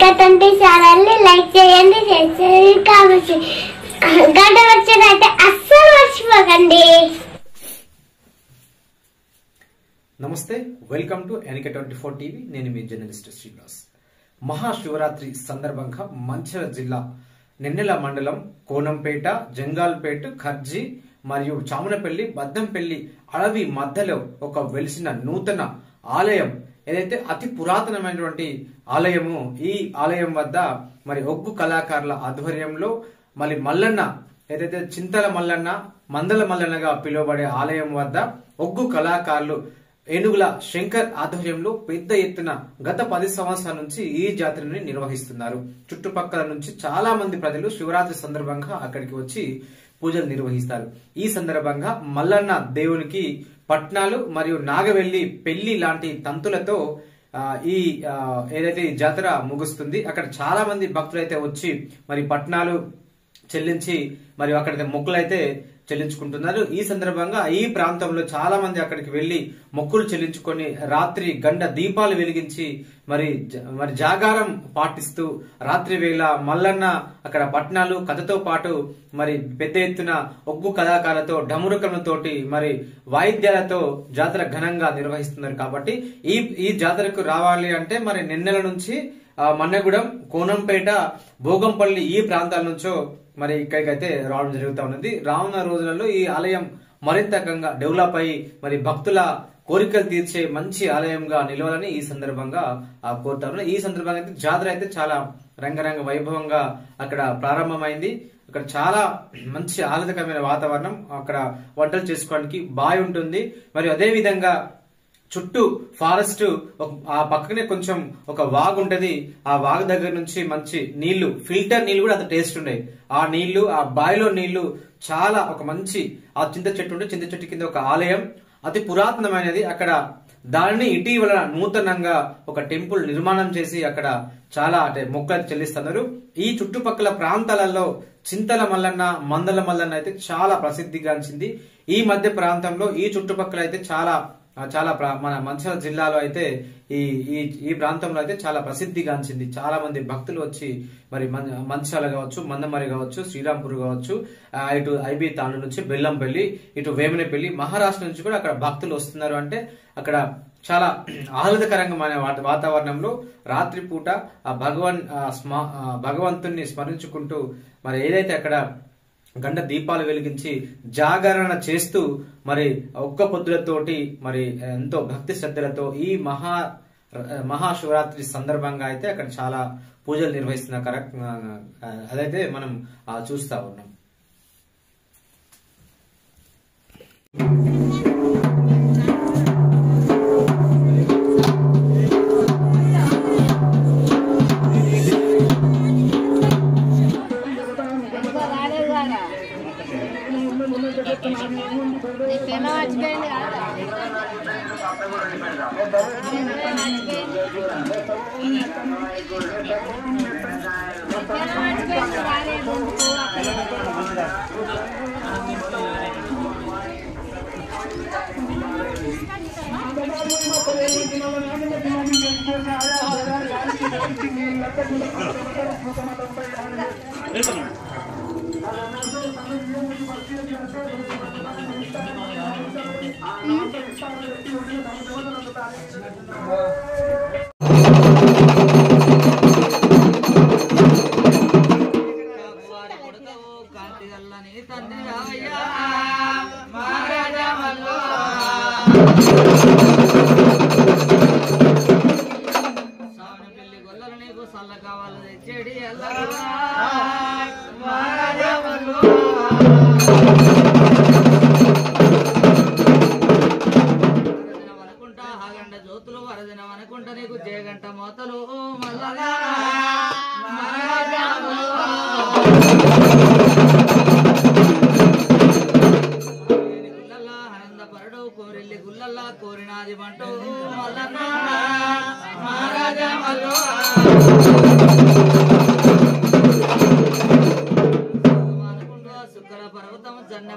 ఎన్నిక20 ఛానల్ని లైక్ చేయండి, షేర్ చేయండి, కామెంట్ చేయండి. గంట వచ్చేదైతే అస్సలు మర్చిపోకండి. నమస్తే, వెల్కమ్ టు ఎన్నిక24 టీవీ. నేను మీ జర్నలిస్ట్ శ్రీనివాస్. మహాశివరాత్రి సందర్భంగా మంచిర్యాల జిల్లా నెన్నెల మండలం కోనంపేట, జంగాల్పేట, ఖర్జీ మరియు చామునపల్లి, బద్దంపల్లి అడవి మధ్యలో ఒక వెలిసిన నూతన ఆలయం ఏదైతే అతి పురాతనమైనటువంటి ఆలయము. ఈ ఆలయం వద్ద మరి ఒగ్గు కళాకారుల ఆధ్వర్యంలో మరి మల్లన్న ఏదైతే చింతల మల్లన్న, మందల మల్లన్నగా పిలువబడే ఆలయం వద్ద ఒగ్గు కళాకారులు ఏనుగుల శంకర్ ఆధ్వర్యంలో పెద్ద ఎత్తున గత 10 సంవత్సరాల నుంచి ఈ జాతరని నిర్వహిస్తున్నారు. చుట్టుపక్కల నుంచి చాలా మంది ప్రజలు శివరాత్రి సందర్భంగా అక్కడికి వచ్చి పూజలు నిర్వహిస్తారు. ఈ సందర్భంగా మల్లన్న దేవునికి పట్నాలు మరియు నాగవెల్లి పెళ్లి లాంటి తంతులతో ఈ ఏదైతే ఈ జాతర ముగుస్తుంది. అక్కడ చాలా మంది భక్తులు అయితే వచ్చి మరి పట్నాలు చెల్లించి మరి అక్కడ మొక్కులు అయితే చెల్లించుకుంటున్నారు. ఈ సందర్భంగా ఈ ప్రాంతంలో చాలా మంది అక్కడికి వెళ్లి మొక్కులు చెల్లించుకొని రాత్రి గండ దీపాలు వెలిగించి మరి జాగారం పాటిస్తూ రాత్రి వేళ మల్లన్న అక్కడ పట్నాలు కథతో పాటు మరి పెద్ద ఎత్తున ఒగ్గు కళాకారులతో డమురుకములతోటి మరి వాయిద్యాలతో జాతర ఘనంగా నిర్వహిస్తున్నారు. కాబట్టి ఈ జాతరకు రావాలి అంటే మరి నెన్నెల నుంచి మన్నెగూడెం, కోనంపేట, భోగంపల్లి ఈ ప్రాంతాల నుంచో మరి ఇక్కడికైతే రావడం జరుగుతూ ఉన్నది. రానున్న రోజులలో ఈ ఆలయం మరింతగా డెవలప్ అయ్యి మరి భక్తుల కోరికలు తీర్చే మంచి ఆలయంగా నిలవాలని ఈ సందర్భంగా కోరుతాను. ఈ సందర్భంగా అయితే జాతర అయితే చాలా రంగరంగ వైభవంగా అక్కడ ప్రారంభమైంది. అక్కడ చాలా మంచి ఆహ్లాదకరమైన వాతావరణం, అక్కడ వంటలు చేసుకోవడానికి బావి ఉంటుంది. మరియు అదే విధంగా చుట్టూ ఫారెస్ట్, ఆ పక్కనే కొంచెం ఒక వాగు ఉంటది. ఆ వాగు దగ్గర నుంచి మంచి నీళ్లు, ఫిల్టర్ నీళ్లు కూడా అంత టేస్ట్ ఉన్నాయి. ఆ నీళ్లు, ఆ బావిలో నీళ్లు చాలా ఒక మంచి, ఆ చింత చెట్టు ఉంటే చింత చెట్టు కింద ఒక ఆలయం అతి పురాతనమైనది. అక్కడ దానిని ఇటీవల నూతనంగా ఒక టెంపుల్ నిర్మాణం చేసి అక్కడ చాలా అంటే మొక్కలు చెల్లిస్తున్నారు. ఈ చుట్టుపక్కల ప్రాంతాలలో చింతల మల్లన్న, మందల మల్లన్న అయితే చాలా ప్రసిద్ధిగాంచింది. ఈ మధ్య ప్రాంతంలో ఈ చుట్టుపక్కల అయితే చాలా మన మంచిర్యాల జిల్లాలో అయితే ఈ ప్రాంతంలో అయితే చాలా ప్రసిద్ధిగాంచింది. చాలా మంది భక్తులు వచ్చి మరి మంచిర్యాల కావచ్చు, మందమరి కావచ్చు, శ్రీరాంపూర్ కావచ్చు, ఇటు ఐబీ తాండ్రు నుంచి బెల్లంపల్లి, ఇటు వేమనపల్లి, మహారాష్ట్ర నుంచి కూడా అక్కడ భక్తులు వస్తున్నారు. అంటే అక్కడ చాలా ఆహ్లాదకరంగా వాతావరణంలో రాత్రిపూట ఆ భగవంతుణ్ణి స్మరించుకుంటూ మరి ఏదైతే అక్కడ గండ దీపాలు వెలిగించి జాగరణ చేస్తూ మరి ఒక్క పొద్దులతోటి మరి ఎంతో భక్తి శ్రద్ధలతో ఈ మహాశివరాత్రి సందర్భంగా అయితే అక్కడ చాలా పూజలు నిర్వహిస్తున్న అదైతే మనం చూస్తా ఉన్నాం.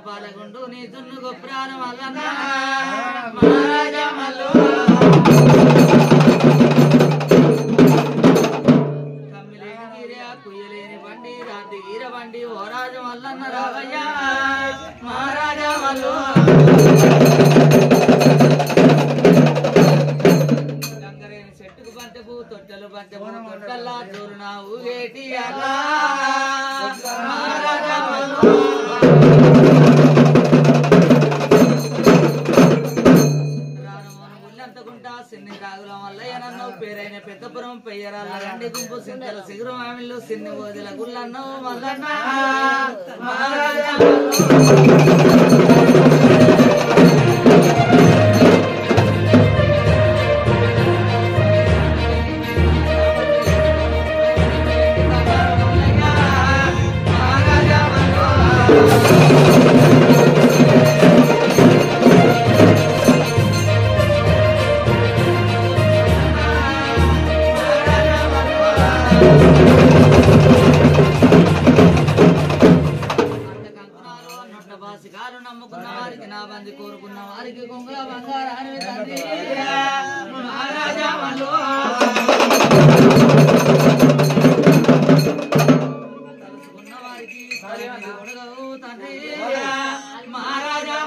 పాలగుండు నీ దున్ను గొప్రాన వల్లన మహారాజా మల్లు గంగరేని చెట్టుకు బంతపు తొట్టెలు బంతపు తొట్టల్లా చూరునా ఊగేటి అలా ఉల్లంతకుంటా సిన్ని రాగుల మల్లయ్యనన్ను పేరైన పెద్దపురం పెయ్యరాళ్ళ గండి గుంపు సింతల సిగురు మామిళ్ళు సిన్ని గోజుల గుళ్ళన్నో మల్లన్న నమ్ముకున్న వారికి నా బంది కోరుకున్న వారికి కొంగుల బంగారాన్ని తండ్రి మహారాజా తలుసుకున్న వారికి ఉడగవు తండ్రి మహారాజా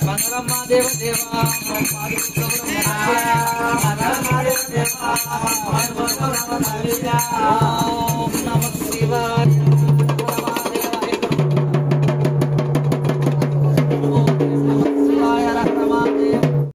మంగళమ్మ దేవ దేవా ఓం నమః శివాయ